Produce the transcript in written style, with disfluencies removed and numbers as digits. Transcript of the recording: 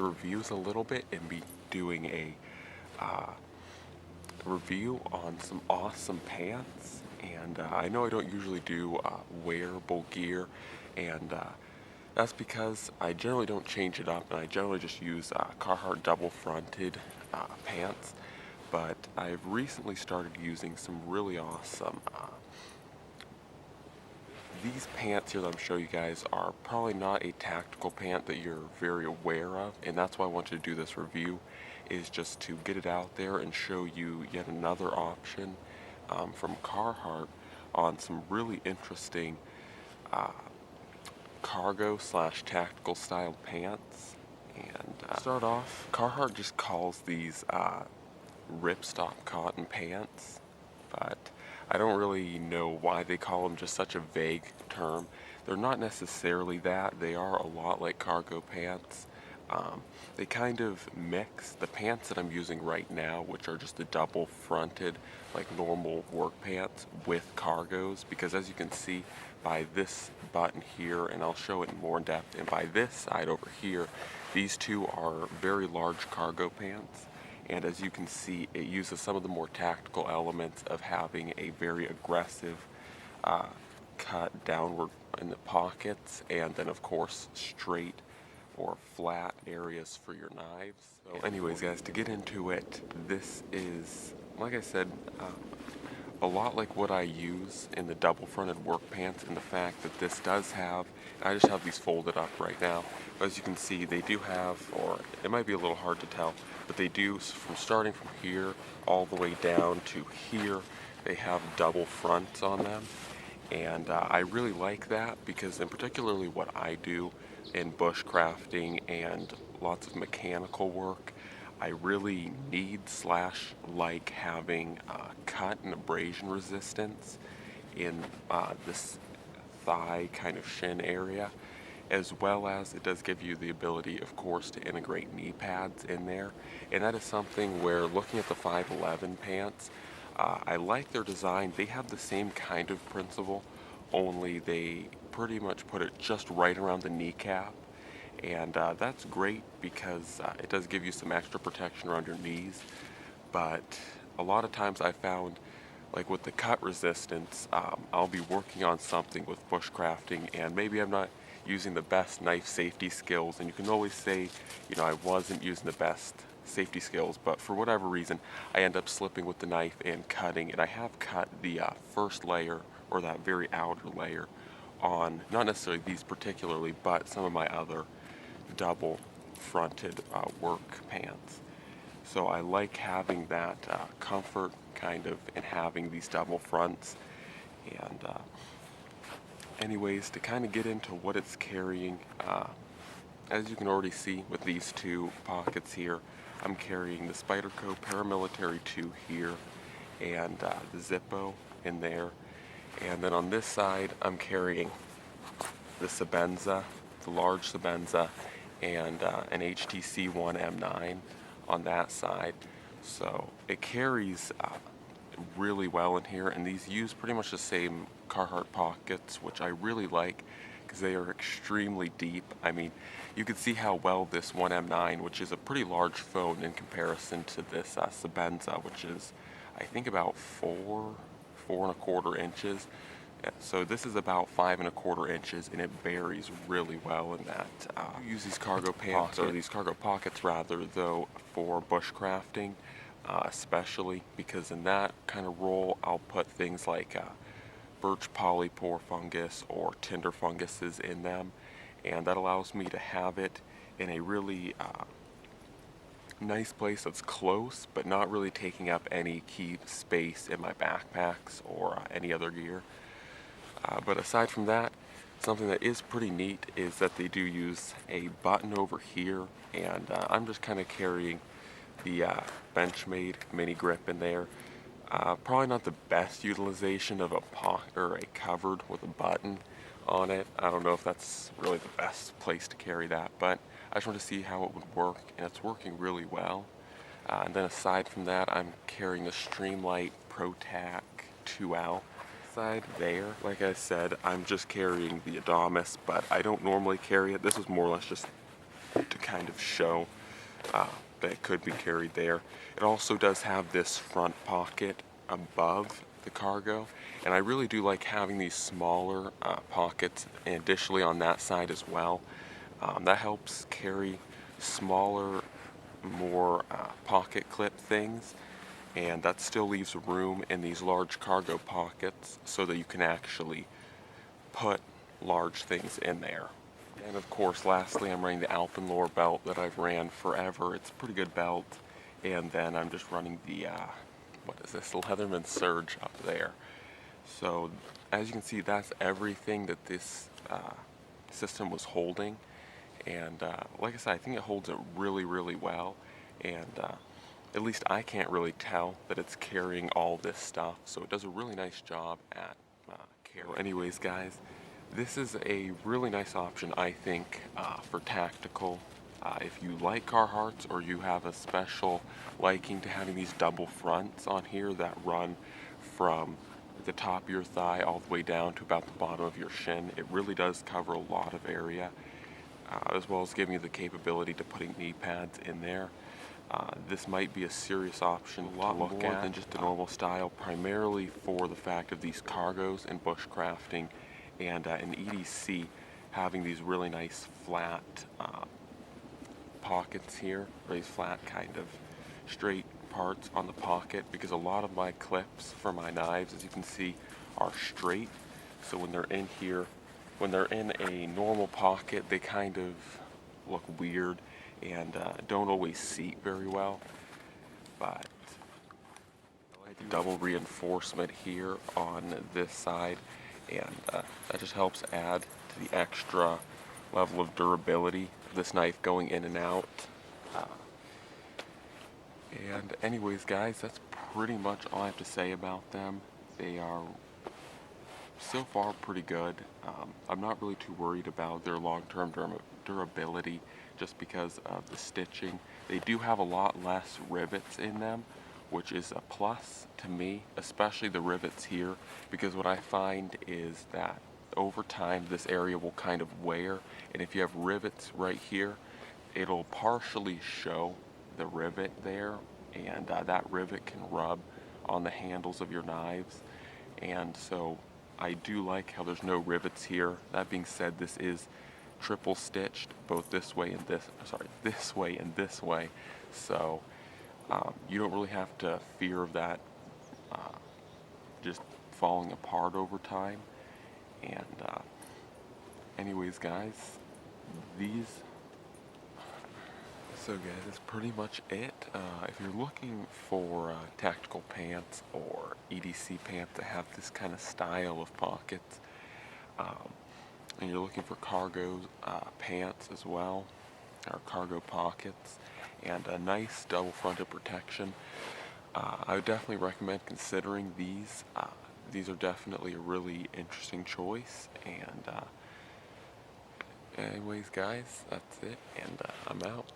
the reviews a little bit and be doing a review on some awesome pants. And I know I don't usually do wearable gear, and that's because I generally don't change it up, and I generally just use Carhartt double-fronted pants. But I've recently started using some really awesome these pants here that I'm showing you guys are probably not a tactical pant that you're very aware of, and that's why I wanted to do this review, is just to get it out there and show you yet another option from Carhartt on some really interesting cargo slash tactical style pants. And start off, Carhartt just calls these Ripstop cotton pants, but I don't really know why they call them just such a vague term. They're not necessarily that. They are a lot like cargo pants. They kind of mix the pants that I'm using right now, which are just the double fronted like normal work pants, with cargos, because as you can see by this button here, and I'll show it more in depth, and by this side over here, these two are very large cargo pants. And as you can see, it uses some of the more tactical elements of having a very aggressive cut downward in the pockets, and then of course straight or flat areas for your knives. So anyways guys, to get into it, this is, like I said, a lot like what I use in the double fronted work pants, and the fact that this does have, I just have these folded up right now, but as you can see they do have, or it might be a little hard to tell, but they do, from starting from here all the way down to here, they have double fronts on them. And I really like that, because in particularly what I do in bushcrafting and lots of mechanical work, I really need / like having cut and abrasion resistance in this thigh kind of shin area, as well as it does give you the ability, of course, to integrate knee pads in there. And that is something where, looking at the 511 pants, I like their design. They have the same kind of principle, only they pretty much put it just right around the kneecap. And that's great, because it does give you some extra protection around your knees. But a lot of times I found, like with the cut resistance, I'll be working on something with bushcrafting, and maybe I'm not using the best knife safety skills, and you can always say, you know, I wasn't using the best safety skills, but for whatever reason I end up slipping with the knife and cutting, and I have cut the first layer, or that very outer layer, on not necessarily these particularly, but some of my other double fronted work pants. So I like having that comfort kind of in having these double fronts. And anyways, to kind of get into what it's carrying, as you can already see with these two pockets here, I'm carrying the Spyderco Paramilitary 2 here, and the Zippo in there. And then on this side, I'm carrying the Sebenza, the large Sebenza, and an HTC One M9 on that side. So it carries really well in here, and these use pretty much the same Carhartt pockets, which I really like, because they are extremely deep. I mean, you can see how well this One M9, which is a pretty large phone in comparison to this Sebenza, which is, I think, about 4.25 inches. So this is about 5.25 inches, and it varies really well in that. I use these cargo pants, or these cargo pockets rather, though, for bushcrafting, especially because in that kind of role I'll put things like birch polypore fungus or tinder funguses in them, and that allows me to have it in a really nice place that's close, but not really taking up any key space in my backpacks or any other gear. But aside from that, something that is pretty neat is that they do use a button over here, and I'm just kind of carrying the Benchmade mini grip in there. Probably not the best utilization of a pocket or a cupboard with a button on it. I don't know if that's really the best place to carry that, but I just wanted to see how it would work, and it's working really well. And then aside from that, I'm carrying the Streamlight ProTac 2L. Side there, like I said, I'm just carrying the Adamas, but I don't normally carry it. This was more or less just to kind of show that it could be carried there. It also does have this front pocket above the cargo, and I really do like having these smaller pockets, and additionally on that side as well. That helps carry smaller, more pocket clip things, and that still leaves room in these large cargo pockets so that you can actually put large things in there. And of course, lastly, I'm running the Alpenlore belt that I've ran forever. It's a pretty good belt. And then I'm just running the, what is this, Leatherman Surge up there. So as you can see, that's everything that this system was holding. And like I said, I think it holds it really, really well. And at least I can't really tell that it's carrying all this stuff. So it does a really nice job at carrying. Anyways, guys, this is a really nice option, I think, for tactical. If you like Carhartts, or you have a special liking to having these double fronts on here that run from the top of your thigh all the way down to about the bottom of your shin, it really does cover a lot of area, as well as giving you the capability to putting knee pads in there. This might be a serious option to look at than just a normal style, primarily for the fact of these cargos and bushcrafting, and in EDC having these really nice flat pockets here, or these flat kind of straight parts on the pocket, because a lot of my clips for my knives, as you can see, are straight. So when they're in here, when they're in a normal pocket, they kind of look weird and don't always seat very well. But I do double reinforcement here on this side, and that just helps add to the extra level of durability of this knife going in and out. And anyways, guys, that's pretty much all I have to say about them. They are so far pretty good. I'm not really too worried about their long-term durability just because of the stitching. They do have a lot less rivets in them, which is a plus to me, especially the rivets here, because what I find is that over time this area will kind of wear, and if you have rivets right here, it'll partially show the rivet there, and that rivet can rub on the handles of your knives. And so I do like how there's no rivets here. That being said, this is triple stitched both this way and this way and this way, so you don't really have to fear of that just falling apart over time. And anyways, guys, so guys, that's pretty much it. If you're looking for tactical pants or EDC pants that have this kind of style of pockets, and you're looking for cargo pants as well, or cargo pockets, and a nice double fronted protection, I would definitely recommend considering these. These are definitely a really interesting choice. And anyways, guys, that's it, and I'm out.